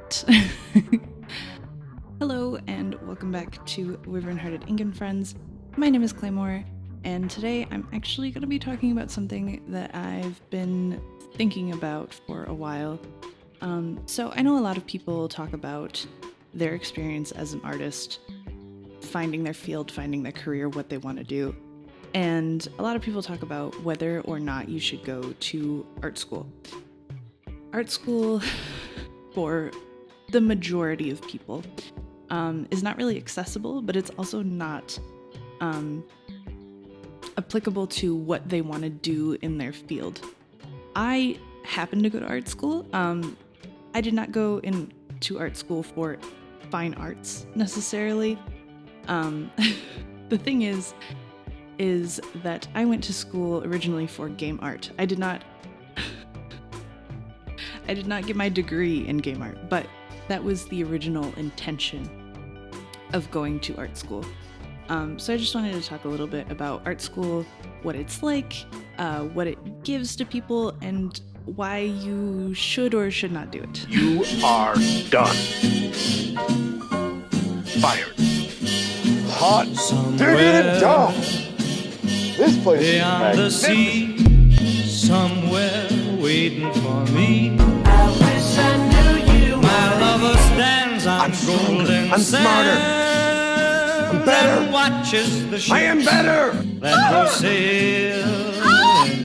Right. Hello and welcome back to Wyvern-Hearted Ink and Friends. My name is Claymore, and today I'm actually going to be talking about something that I've been thinking about for a while. So I know a lot of people talk about their experience as an artist, finding their field, finding their career, what they want to do. And a lot of people talk about whether or not you should go to art school. Art school, for the majority of people, is not really accessible, but it's also not applicable to what they want to do in their field. I happen to go to art school. I did not go into art school for fine arts necessarily. The thing is that I went to school originally for game art. I did not get my degree in game art, but that was the original intention of going to art school. So I just wanted to talk a little bit about art school, what it's like, what it gives to people, and why you should or should not do it. You are done. Fired. Hot. Diggity dog. This place is beyond the sea, somewhere waiting for me. I wish I knew you. My lover stands on golden I'm smarter. I'm better. And watches the ships I am better. that go sailing.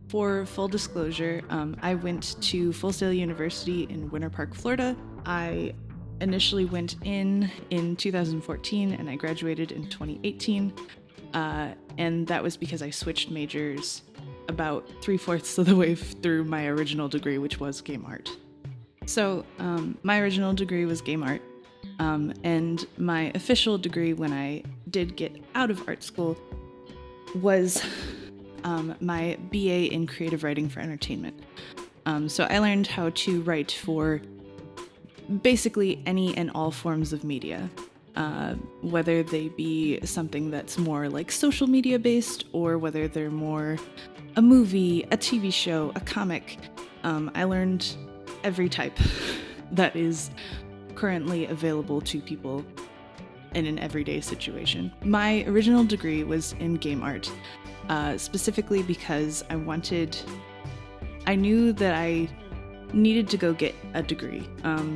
For full disclosure, I went to Full Sail University in Winter Park, Florida. I initially went in 2014 and I graduated in 2018. And that was because I switched majors about 3/4 of the way through my original degree, which was game art. So my original degree was game art, and my official degree when I did get out of art school was my BA in creative writing for entertainment. So I learned how to write for basically any and all forms of media, whether they be something that's more like social media based or whether they're more a movie, a TV show, a comic. I learned every type that is currently available to people in an everyday situation. My original degree was in game art, specifically because I knew that I needed to go get a degree.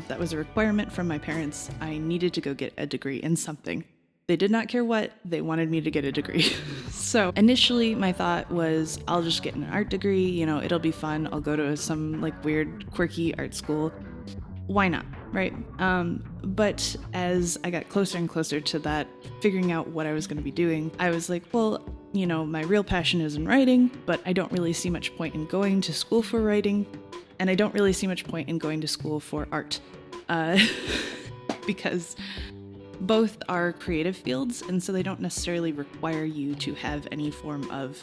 That was a requirement from my parents. I needed to go get a degree in something. They did not care what, they wanted me to get a degree. So initially my thought was, I'll just get an art degree, it'll be fun. I'll go to some like weird, quirky art school. Why not, right? But as I got closer and closer to that, figuring out what I was going to be doing, I was like, well, my real passion is in writing, but I don't really see much point in going to school for writing. And I don't really see much point in going to school for art, because both are creative fields, and so they don't necessarily require you to have any form of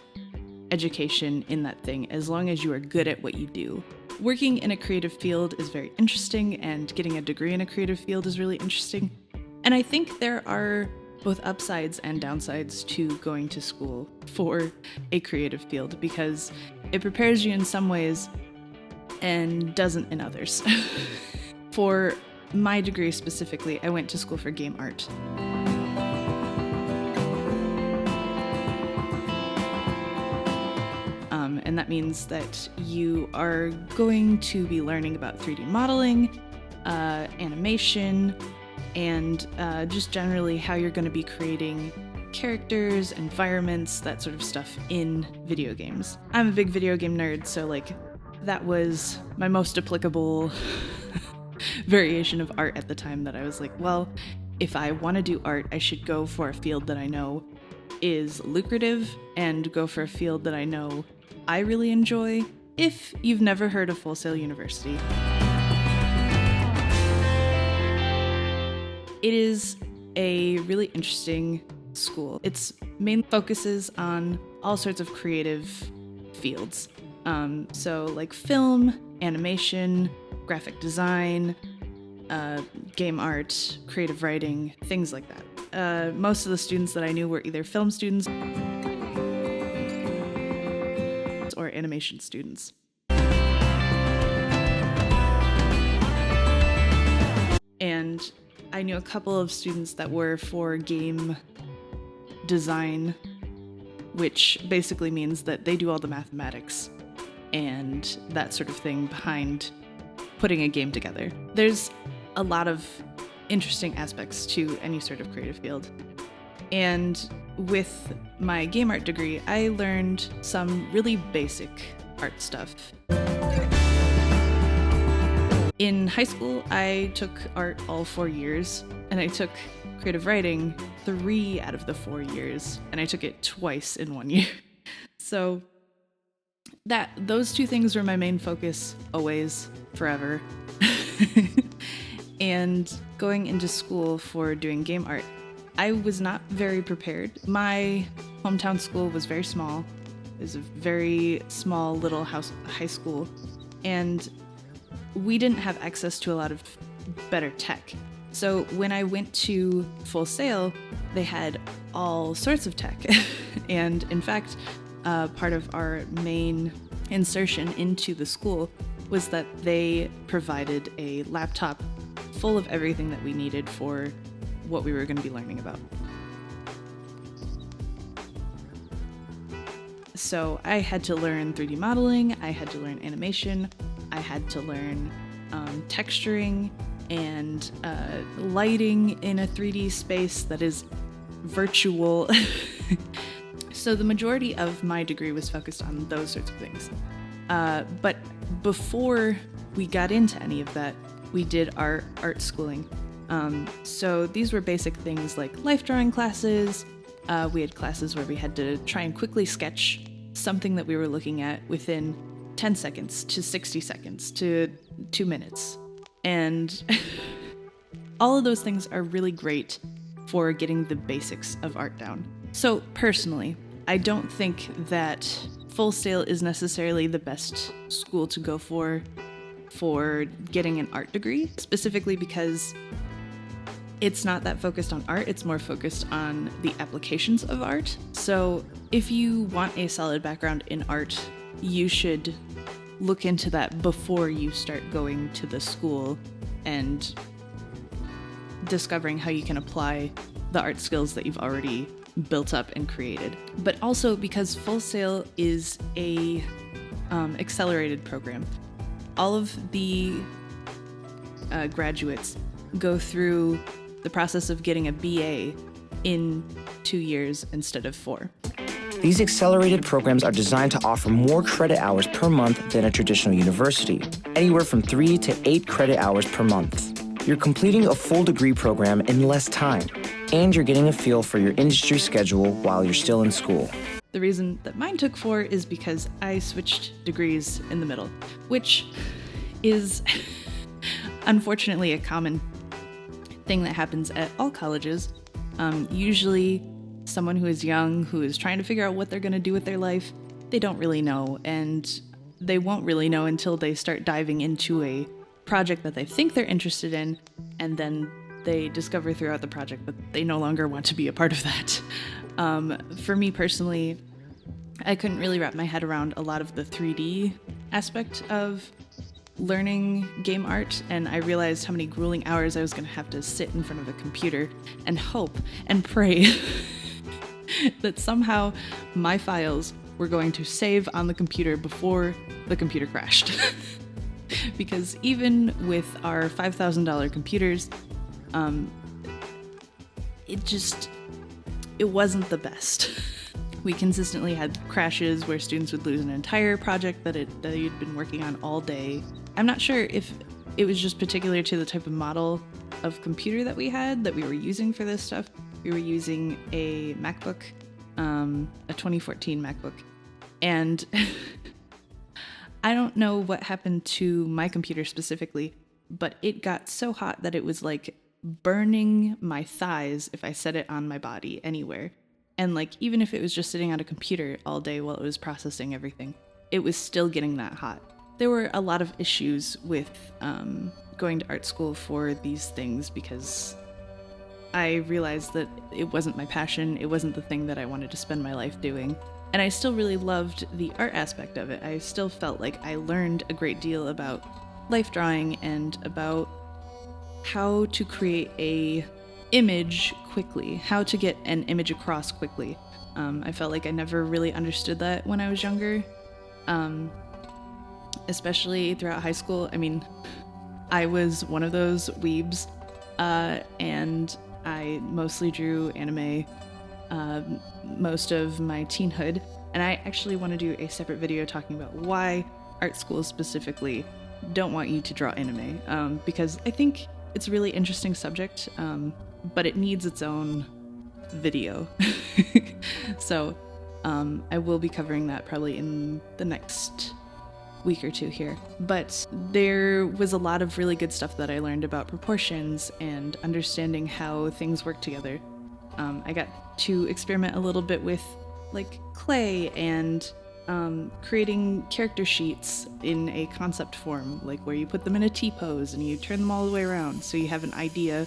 education in that thing, as long as you are good at what you do. Working in a creative field is very interesting, and getting a degree in a creative field is really interesting. And I think there are both upsides and downsides to going to school for a creative field, because it prepares you in some ways and doesn't in others. For my degree specifically, I went to school for game art. And that means that you are going to be learning about 3D modeling, animation, and just generally how you're going to be creating characters, environments, that sort of stuff in video games. I'm a big video game nerd, so that was my most applicable variation of art at the time, that I was like, well, if I want to do art, I should go for a field that I know is lucrative and go for a field that I know I really enjoy. If you've never heard of Full Sail University, it is a really interesting school. Its main focuses on all sorts of creative fields. So like film, animation, graphic design, game art, creative writing, things like that. Most of the students that I knew were either film students or animation students. And I knew a couple of students that were for game design, which basically means that they do all the mathematics and that sort of thing behind putting a game together. There's a lot of interesting aspects to any sort of creative field. And with my game art degree, I learned some really basic art stuff. In high school, I took art all 4 years, and I took creative writing 3 out of the 4 years, and I took it twice in 1 year. So those 2 things were my main focus always, forever. And going into school for doing game art, I was not very prepared. My hometown school was very small. It was a very small little high school, and we didn't have access to a lot of better tech. So when I went to Full Sail, they had all sorts of tech. And in fact, part of our main insertion into the school was that they provided a laptop full of everything that we needed for what we were going to be learning about. So I had to learn 3D modeling, I had to learn animation, I had to learn texturing and lighting in a 3D space that is virtual. So the majority of my degree was focused on those sorts of things. But before we got into any of that, we did our art schooling. So these were basic things like life drawing classes. We had classes where we had to try and quickly sketch something that we were looking at within 10 seconds to 60 seconds to 2 minutes. And all of those things are really great for getting the basics of art down. So personally, I don't think that Full Sail is necessarily the best school to go for getting an art degree, specifically because it's not that focused on art, it's more focused on the applications of art. So if you want a solid background in art, you should look into that before you start going to the school and discovering how you can apply the art skills that you've already built up and created. But also because Full Sail is a accelerated program. All of the graduates go through the process of getting a BA in 2 years instead of 4. These accelerated programs are designed to offer more credit hours per month than a traditional university, anywhere from 3 to 8 credit hours per month. You're completing a full degree program in less time, and you're getting a feel for your industry schedule while you're still in school. The reason that mine took 4 is because I switched degrees in the middle, which is unfortunately a common thing that happens at all colleges. Usually someone who is young, who is trying to figure out what they're going to do with their life, they don't really know, and they won't really know until they start diving into a project that they think they're interested in, and then they discover throughout the project that they no longer want to be a part of that. For me personally, I couldn't really wrap my head around a lot of the 3D aspect of learning game art, and I realized how many grueling hours I was going to have to sit in front of a computer and hope and pray that somehow my files were going to save on the computer before the computer crashed. Because even with our $5,000 computers, it wasn't the best. We consistently had crashes where students would lose an entire project that you'd been working on all day. I'm not sure if it was just particular to the type of model of computer that we had that we were using for this stuff. We were using a MacBook, a 2014 MacBook, and I don't know what happened to my computer specifically, but it got so hot that it was like burning my thighs if I set it on my body anywhere. And like, even if it was just sitting on a computer all day while it was processing everything, it was still getting that hot. There were a lot of issues with going to art school for these things because I realized that it wasn't my passion, it wasn't the thing that I wanted to spend my life doing. And I still really loved the art aspect of it. I still felt like I learned a great deal about life drawing and about how to create a image quickly, how to get an image across quickly. I felt like I never really understood that when I was younger, especially throughout high school. I mean, I was one of those weebs, and I mostly drew anime most of my teenhood, and I actually want to do a separate video talking about why art schools specifically don't want you to draw anime, because I think it's a really interesting subject, but it needs its own video. So I will be covering that probably in the next week or two here. But there was a lot of really good stuff that I learned about proportions and understanding how things work together. I got to experiment a little bit with like clay and creating character sheets in a concept form, like where you put them in a T-pose and you turn them all the way around so you have an idea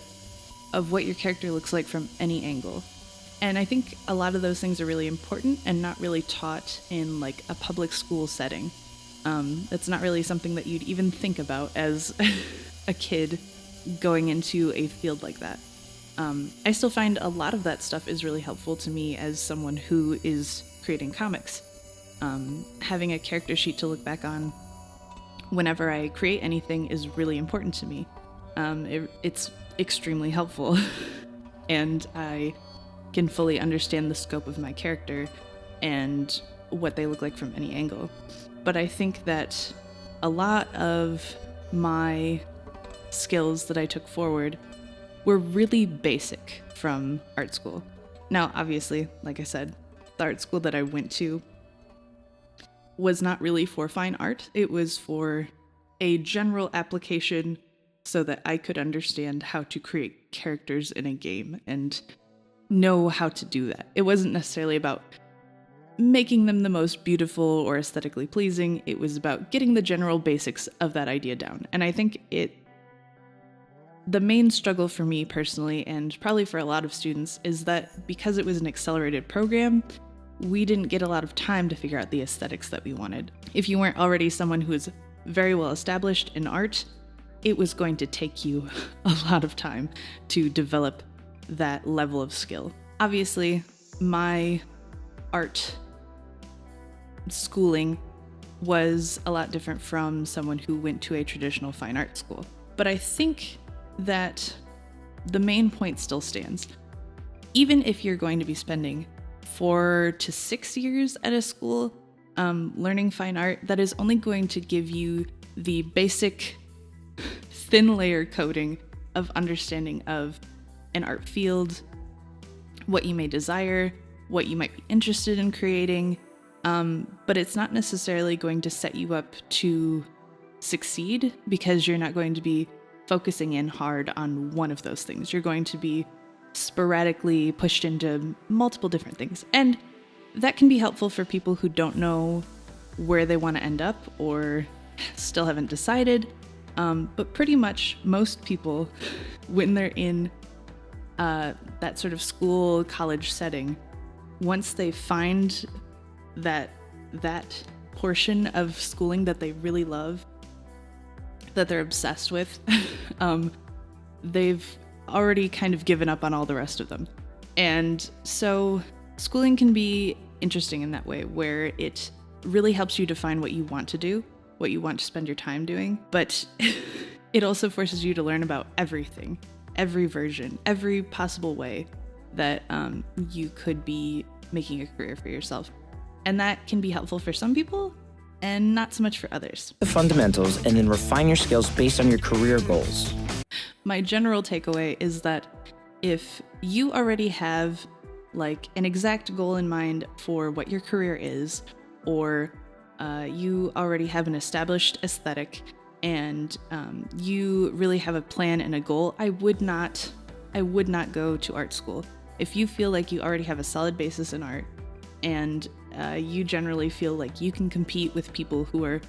of what your character looks like from any angle. And I think a lot of those things are really important and not really taught in like a public school setting. It's not really something that you'd even think about as a kid going into a field like that. I still find a lot of that stuff is really helpful to me as someone who is creating comics. Having a character sheet to look back on whenever I create anything is really important to me. It's extremely helpful, and I can fully understand the scope of my character and what they look like from any angle. But I think that a lot of my skills that I took forward were really basic from art school. Now, obviously, like I said, the art school that I went to was not really for fine art. It was for a general application so that I could understand how to create characters in a game and know how to do that. It wasn't necessarily about making them the most beautiful or aesthetically pleasing. It was about getting the general basics of that idea down. And I think the main struggle for me personally, and probably for a lot of students, is that because it was an accelerated program, we didn't get a lot of time to figure out the aesthetics that we wanted. If you weren't already someone who is very well established in art, it was going to take you a lot of time to develop that level of skill. Obviously, my art schooling was a lot different from someone who went to a traditional fine art school. But I think that the main point still stands. Even if you're going to be spending 4 to 6 years at a school learning fine art, that is only going to give you the basic thin layer coating of understanding of an art field, what you may desire, what you might be interested in creating, but it's not necessarily going to set you up to succeed, because you're not going to be focusing in hard on one of those things. You're going to be sporadically pushed into multiple different things. And that can be helpful for people who don't know where they want to end up or still haven't decided. But pretty much most people, when they're in that sort of school, college setting, once they find that portion of schooling that they really love, that they're obsessed with, they've already kind of given up on all the rest of them. And so schooling can be interesting in that way, where it really helps you define what you want to do, what you want to spend your time doing, but it also forces you to learn about everything, every version, every possible way that you could be making a career for yourself. And that can be helpful for some people and not so much for others. The fundamentals, and then refine your skills based on your career goals. My general takeaway is that if you already have like an exact goal in mind for what your career is, or you already have an established aesthetic and you really have a plan and a goal, I would not go to art school. If you feel like you already have a solid basis in art and you generally feel like you can compete with people who are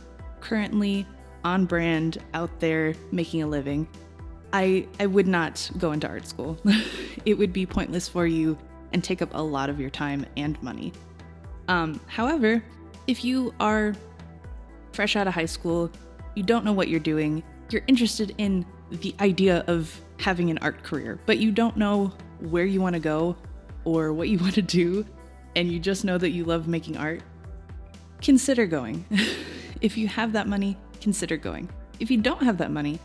currently on brand out there making a living, I would not go into art school. It would be pointless for you and take up a lot of your time and money. However, if you are fresh out of high school, you don't know what you're doing, you're interested in the idea of having an art career, but you don't know where you want to go or what you want to do, and you just know that you love making art, consider going. If you have that money, consider going. If you don't have that money,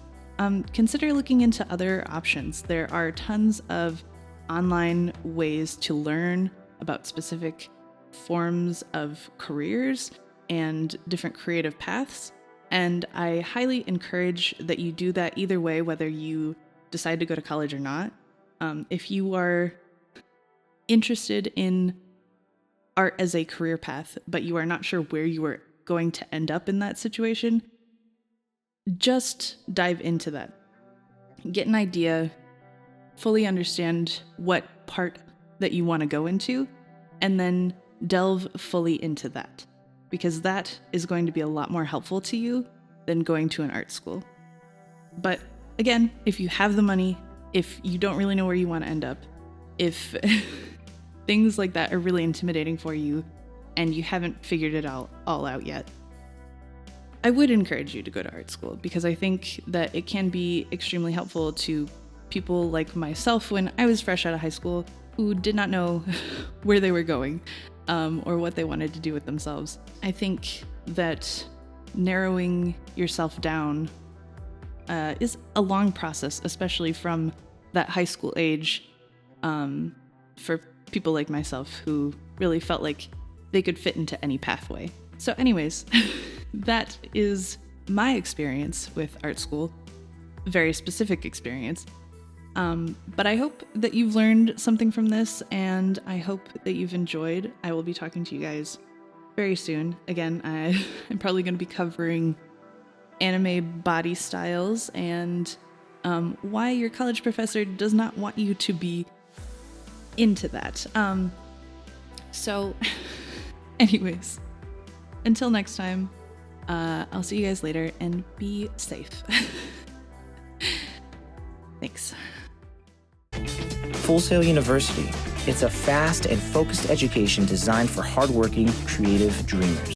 consider looking into other options. There are tons of online ways to learn about specific forms of careers and different creative paths. And I highly encourage that you do that either way, whether you decide to go to college or not. If you are interested in art as a career path, but you are not sure where you are going to end up in that situation, just dive into that. Get an idea, fully understand what part that you want to go into, and then delve fully into that, because that is going to be a lot more helpful to you than going to an art school. But again, if you have the money, if you don't really know where you want to end up, if things like that are really intimidating for you and you haven't figured it all out yet, I would encourage you to go to art school, because I think that it can be extremely helpful to people like myself when I was fresh out of high school who did not know where they were going or what they wanted to do with themselves. I think that narrowing yourself down is a long process, especially from that high school age, for people like myself who really felt like they could fit into any pathway. So anyways, that is my experience with art school, very specific experience. But I hope that you've learned something from this, and I hope that you've enjoyed. I will be talking to you guys very soon. Again, I'm probably going to be covering anime body styles and why your college professor does not want you to be into that. So anyways, until next time, I'll see you guys later, and be safe. Thanks. Full Sail University. It's a fast and focused education designed for hardworking, creative dreamers.